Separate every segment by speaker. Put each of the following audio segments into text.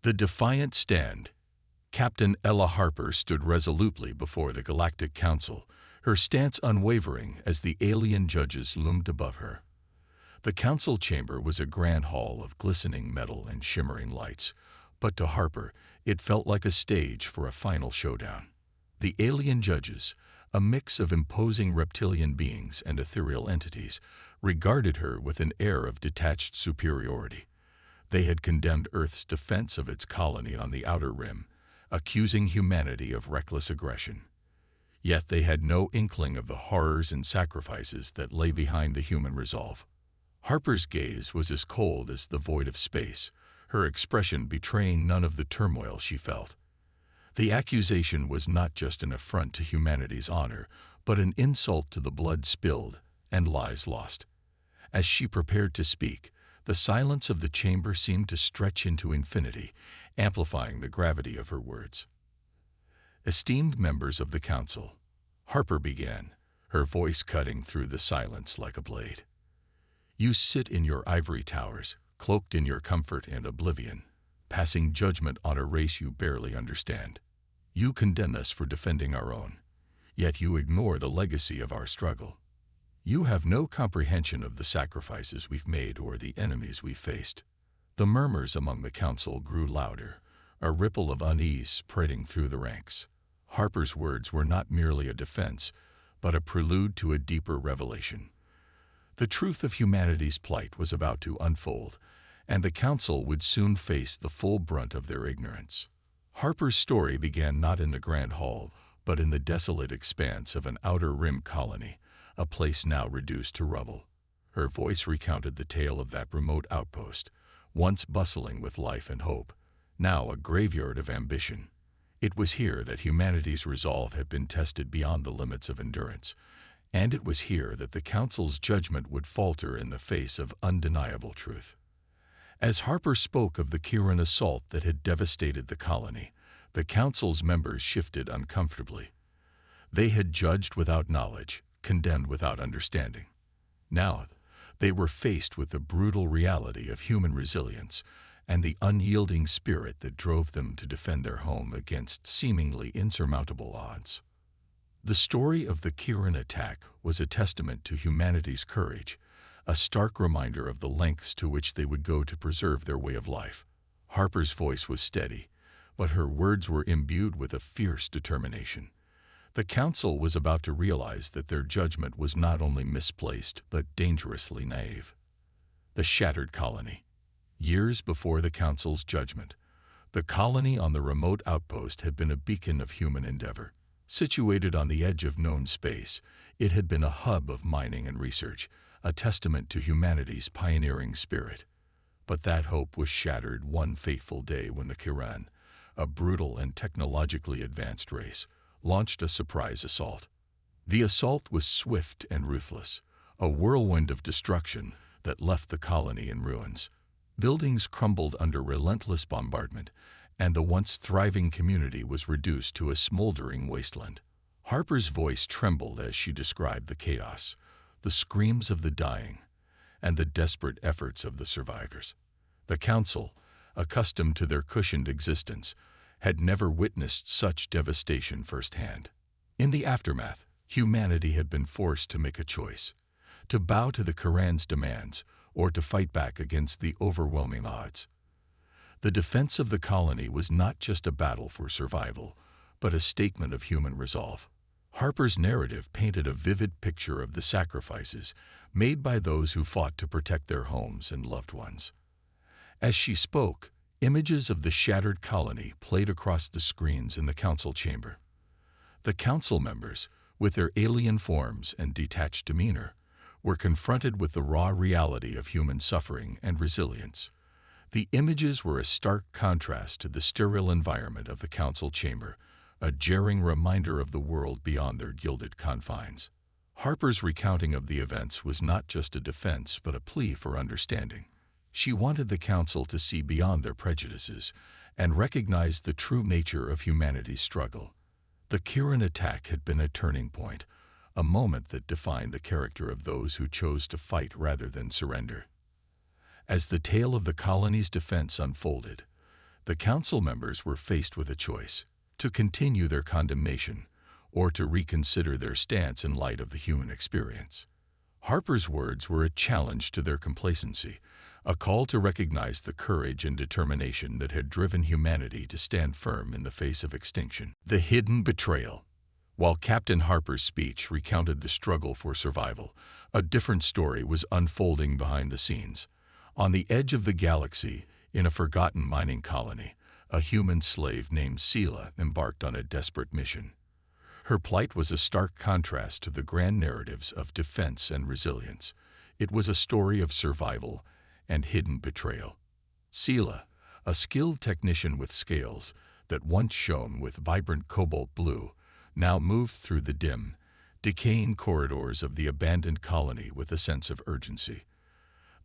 Speaker 1: The Defiant Stand. Captain Ella Harper stood resolutely before the Galactic Council, her stance unwavering as the alien judges loomed above her. The council chamber was a grand hall of glistening metal and shimmering lights, but to Harper it felt like a stage for a final showdown. The alien judges, a mix of imposing reptilian beings and ethereal entities, regarded her with an air of detached superiority. They had condemned Earth's defense of its colony on the Outer Rim, accusing humanity of reckless aggression. Yet they had no inkling of the horrors and sacrifices that lay behind the human resolve. Harper's gaze was as cold as the void of space, her expression betraying none of the turmoil she felt. The accusation was not just an affront to humanity's honor, but an insult to the blood spilled and lives lost. As she prepared to speak, the silence of the chamber seemed to stretch into infinity, amplifying the gravity of her words. Esteemed members of the council, Harper began, her voice cutting through the silence like a blade. You sit in your ivory towers, cloaked in your comfort and oblivion, passing judgment on a race you barely understand. You condemn us for defending our own, yet you ignore the legacy of our struggle. You have no comprehension of the sacrifices we've made or the enemies we've faced. The murmurs among the council grew louder, a ripple of unease spreading through the ranks. Harper's words were not merely a defense, but a prelude to a deeper revelation. The truth of humanity's plight was about to unfold, and the council would soon face the full brunt of their ignorance. Harper's story began not in the grand hall, but in the desolate expanse of an Outer Rim colony, a place now reduced to rubble. Her voice recounted the tale of that remote outpost, once bustling with life and hope, now a graveyard of ambition. It was here that humanity's resolve had been tested beyond the limits of endurance, and it was here that the council's judgment would falter in the face of undeniable truth. As Harper spoke of the Kiran assault that had devastated the colony, the council's members shifted uncomfortably. They had judged without knowledge, condemned without understanding. Now, they were faced with the brutal reality of human resilience and the unyielding spirit that drove them to defend their home against seemingly insurmountable odds. The story of the Kiran attack was a testament to humanity's courage, a stark reminder of the lengths to which they would go to preserve their way of life. Harper's voice was steady, but her words were imbued with a fierce determination. The council was about to realize that their judgment was not only misplaced, but dangerously naive. The shattered colony. Years before the council's judgment, the colony on the remote outpost had been a beacon of human endeavor. Situated on the edge of known space, it had been a hub of mining and research, a testament to humanity's pioneering spirit. But that hope was shattered one fateful day when the Kiran, a brutal and technologically advanced race, launched a surprise assault. The assault was swift and ruthless, a whirlwind of destruction that left the colony in ruins. Buildings crumbled under relentless bombardment, and the once thriving community was reduced to a smoldering wasteland. Harper's voice trembled as she described the chaos, the screams of the dying, and the desperate efforts of the survivors. The council, accustomed to their cushioned existence, had never witnessed such devastation firsthand. In the aftermath, humanity had been forced to make a choice: to bow to the Quran's demands or to fight back against the overwhelming odds. The defense of the colony was not just a battle for survival, but a statement of human resolve. Harper's narrative painted a vivid picture of the sacrifices made by those who fought to protect their homes and loved ones. As she spoke, images of the shattered colony played across the screens in the council chamber. The council members, with their alien forms and detached demeanor, were confronted with the raw reality of human suffering and resilience. The images were a stark contrast to the sterile environment of the council chamber, a jarring reminder of the world beyond their gilded confines. Harper's recounting of the events was not just a defense but a plea for understanding. She wanted the council to see beyond their prejudices and recognize the true nature of humanity's struggle. The Kiran attack had been a turning point, a moment that defined the character of those who chose to fight rather than surrender. As the tale of the colony's defense unfolded, The council members were faced with a choice: to continue their condemnation or to reconsider their stance in light of the human experience. Harper's words were a challenge to their complacency, a call to recognize the courage and determination that had driven humanity to stand firm in the face of extinction. The hidden betrayal. While Captain Harper's speech recounted the struggle for survival, a different story was unfolding behind the scenes. On the edge of the galaxy, in a forgotten mining colony, a human slave named Sela embarked on a desperate mission. Her plight was a stark contrast to the grand narratives of defense and resilience. It was a story of survival and hidden betrayal. Sela, a skilled technician with scales that once shone with vibrant cobalt blue, now moved through the dim, decaying corridors of the abandoned colony with a sense of urgency.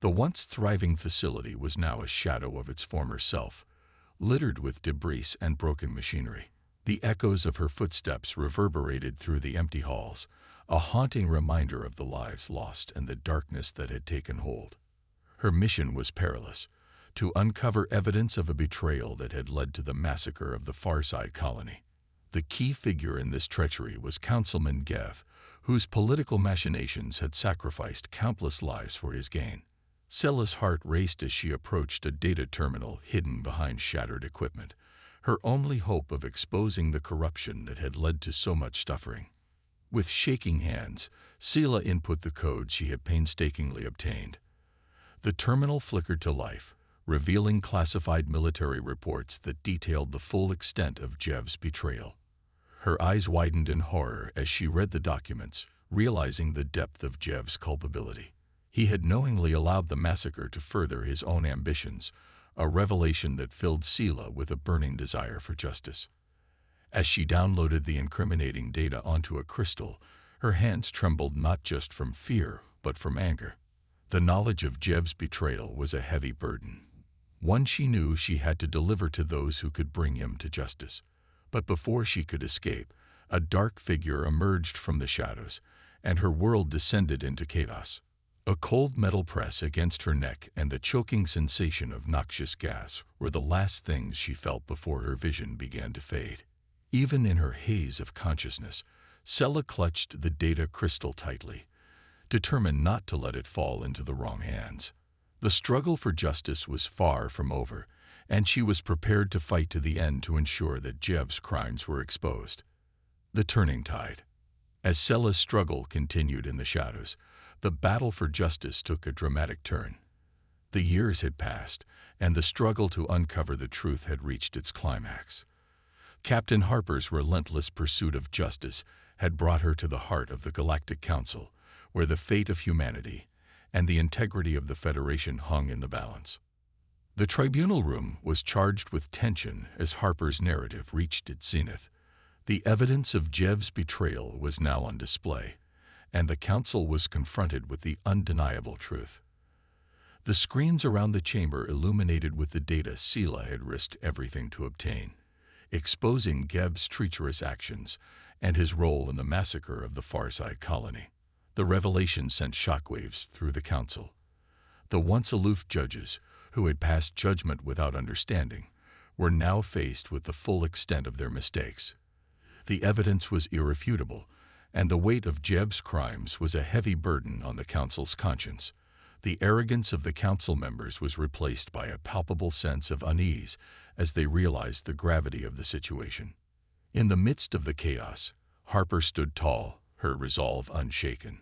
Speaker 1: The once thriving facility was now a shadow of its former self, littered with debris and broken machinery. The echoes of her footsteps reverberated through the empty halls, a haunting reminder of the lives lost and the darkness that had taken hold. Her mission was perilous: to uncover evidence of a betrayal that had led to the massacre of the Far Side colony. The key figure in this treachery was Councilman Gev, whose political machinations had sacrificed countless lives for his gain. Sela's heart raced as she approached a data terminal hidden behind shattered equipment, her only hope of exposing the corruption that had led to so much suffering. With shaking hands, Sela input the code she had painstakingly obtained. The terminal flickered to life, revealing classified military reports that detailed the full extent of Jev's betrayal. Her eyes widened in horror as she read the documents, realizing the depth of Jev's culpability. He had knowingly allowed the massacre to further his own ambitions, a revelation that filled Sela with a burning desire for justice. As she downloaded the incriminating data onto a crystal, her hands trembled not just from fear, but from anger. The knowledge of Jev's betrayal was a heavy burden, one she knew she had to deliver to those who could bring him to justice. But before she could escape, a dark figure emerged from the shadows, and her world descended into chaos. A cold metal press against her neck and the choking sensation of noxious gas were the last things she felt before her vision began to fade. Even in her haze of consciousness, Sela clutched the data crystal tightly, determined not to let it fall into the wrong hands. The struggle for justice was far from over, and she was prepared to fight to the end to ensure that Jev's crimes were exposed. The turning tide. As Sela's struggle continued in the shadows, the battle for justice took a dramatic turn. The years had passed, and the struggle to uncover the truth had reached its climax. Captain Harper's relentless pursuit of justice had brought her to the heart of the Galactic Council, where the fate of humanity and the integrity of the Federation hung in the balance. The tribunal room was charged with tension as Harper's narrative reached its zenith. The evidence of Jev's betrayal was now on display, and the council was confronted with the undeniable truth. The screens around the chamber illuminated with the data Sela had risked everything to obtain, exposing Jev's treacherous actions and his role in the massacre of the Far Side colony. The revelation sent shockwaves through the council. The once aloof judges, who had passed judgment without understanding, were now faced with the full extent of their mistakes. The evidence was irrefutable, and the weight of Jev's crimes was a heavy burden on the council's conscience. The arrogance of the council members was replaced by a palpable sense of unease as they realized the gravity of the situation. In the midst of the chaos, Harper stood tall, her resolve unshaken.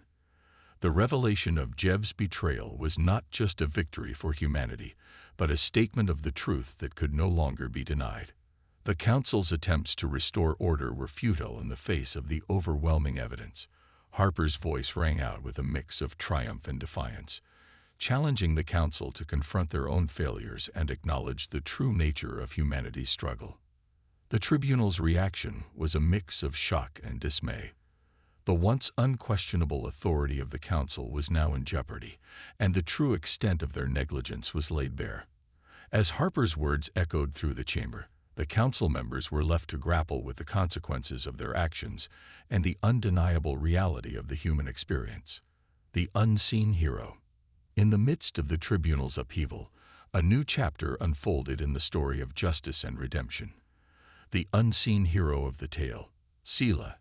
Speaker 1: The revelation of Jev's betrayal was not just a victory for humanity, but a statement of the truth that could no longer be denied. The council's attempts to restore order were futile in the face of the overwhelming evidence. Harper's voice rang out with a mix of triumph and defiance, challenging the council to confront their own failures and acknowledge the true nature of humanity's struggle. The tribunal's reaction was a mix of shock and dismay. The once unquestionable authority of the council was now in jeopardy, and the true extent of their negligence was laid bare. As Harper's words echoed through the chamber, the council members were left to grapple with the consequences of their actions and the undeniable reality of the human experience. The unseen hero. In the midst of the tribunal's upheaval, A new chapter unfolded in the story of justice and redemption. The unseen hero of the tale, Sila,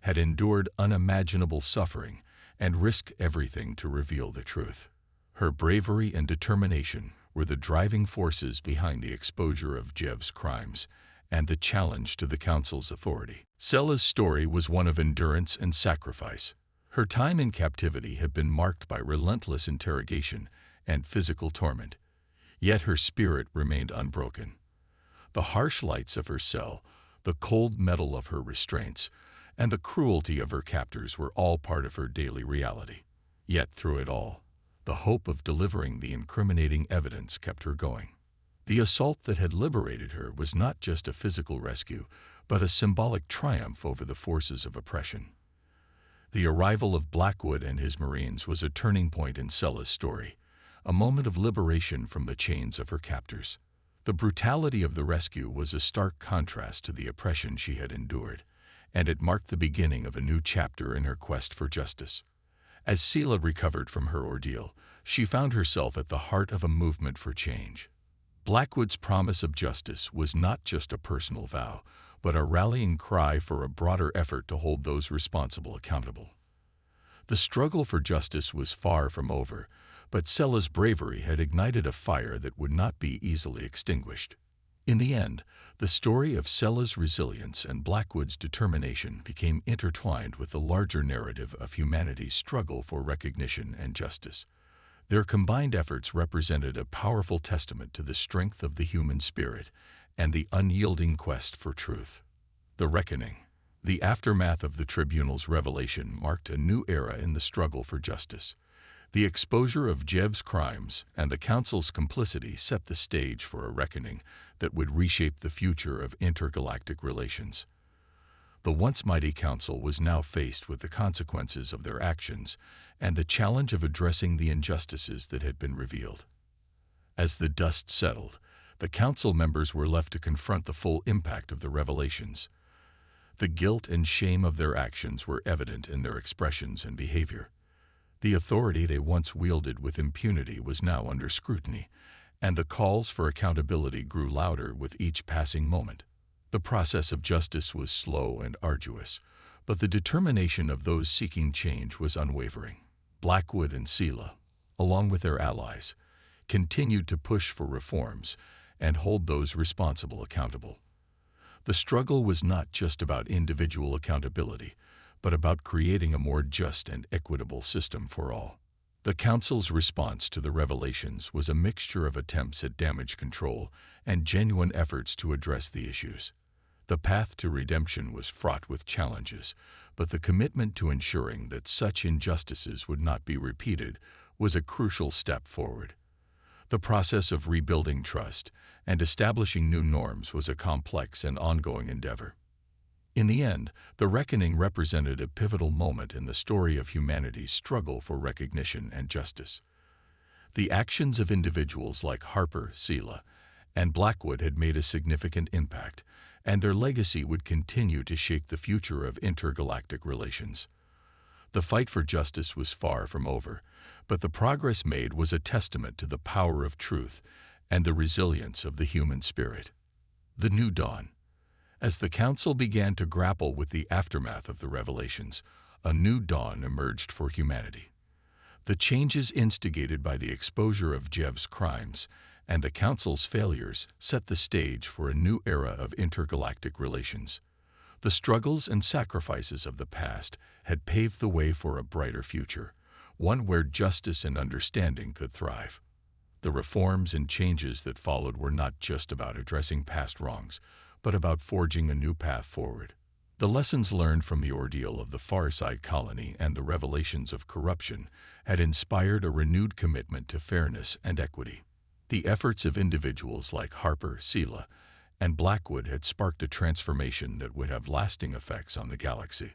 Speaker 1: had endured unimaginable suffering and risked everything to reveal the truth. Her bravery and determination were the driving forces behind the exposure of Jev's crimes and the challenge to the council's authority. Sela's story was one of endurance and sacrifice. Her time in captivity had been marked by relentless interrogation and physical torment, yet her spirit remained unbroken. The harsh lights of her cell, the cold metal of her restraints, and the cruelty of her captors were all part of her daily reality. Yet through it all, the hope of delivering the incriminating evidence kept her going. The assault that had liberated her was not just a physical rescue, but a symbolic triumph over the forces of oppression. The arrival of Blackwood and his Marines was a turning point in Sela's story, a moment of liberation from the chains of her captors. The brutality of the rescue was a stark contrast to the oppression she had endured, and it marked the beginning of a new chapter in her quest for justice. As Sela recovered from her ordeal, she found herself at the heart of a movement for change. Blackwood's promise of justice was not just a personal vow, but a rallying cry for a broader effort to hold those responsible accountable. The struggle for justice was far from over, but Sela's bravery had ignited a fire that would not be easily extinguished. In the end, the story of Sela's resilience and Blackwood's determination became intertwined with the larger narrative of humanity's struggle for recognition and justice. Their combined efforts represented a powerful testament to the strength of the human spirit and the unyielding quest for truth. The reckoning, the aftermath of the tribunal's revelation, marked a new era in the struggle for justice. The exposure of Jev's crimes and the council's complicity set the stage for a reckoning that would reshape the future of intergalactic relations. The once mighty council was now faced with the consequences of their actions and the challenge of addressing the injustices that had been revealed. As the dust settled, the council members were left to confront the full impact of the revelations. The guilt and shame of their actions were evident in their expressions and behavior. The authority they once wielded with impunity was now under scrutiny, and the calls for accountability grew louder with each passing moment. The process of justice was slow and arduous, but the determination of those seeking change was unwavering. Blackwood and Sela, along with their allies, continued to push for reforms and hold those responsible accountable. The struggle was not just about individual accountability, but about creating a more just and equitable system for all. The council's response to the revelations was a mixture of attempts at damage control and genuine efforts to address the issues. The path to redemption was fraught with challenges, but the commitment to ensuring that such injustices would not be repeated was a crucial step forward. The process of rebuilding trust and establishing new norms was a complex and ongoing endeavor. In the end, the reckoning represented a pivotal moment in the story of humanity's struggle for recognition and justice. The actions of individuals like Harper, Sela, and Blackwood had made a significant impact, and their legacy would continue to shape the future of intergalactic relations. The fight for justice was far from over, but the progress made was a testament to the power of truth and the resilience of the human spirit. The new dawn. As the council began to grapple with the aftermath of the revelations, a new dawn emerged for humanity. The changes instigated by the exposure of Jev's crimes and the council's failures set the stage for a new era of intergalactic relations. The struggles and sacrifices of the past had paved the way for a brighter future, one where justice and understanding could thrive. The reforms and changes that followed were not just about addressing past wrongs, but about forging a new path forward. The lessons learned from the ordeal of the Far Side colony and the revelations of corruption had inspired a renewed commitment to fairness and equity. The efforts of individuals like Harper, Sela, and Blackwood had sparked a transformation that would have lasting effects on the galaxy.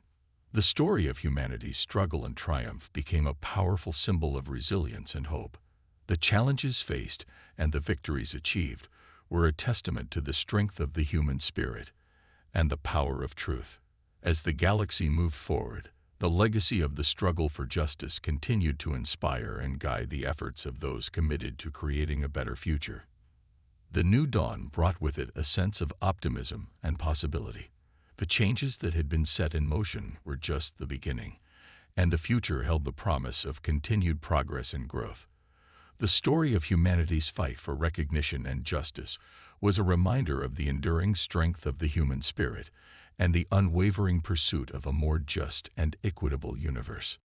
Speaker 1: The story of humanity's struggle and triumph became a powerful symbol of resilience and hope. The challenges faced and the victories achieved were a testament to the strength of the human spirit and the power of truth. As the galaxy moved forward, The legacy of the struggle for justice continued to inspire and guide the efforts of those committed to creating a better future. The new dawn brought with it a sense of optimism and possibility. The changes that had been set in motion were just the beginning, and the future held the promise of continued progress and growth. The story of humanity's fight for recognition and justice was a reminder of the enduring strength of the human spirit and the unwavering pursuit of a more just and equitable universe.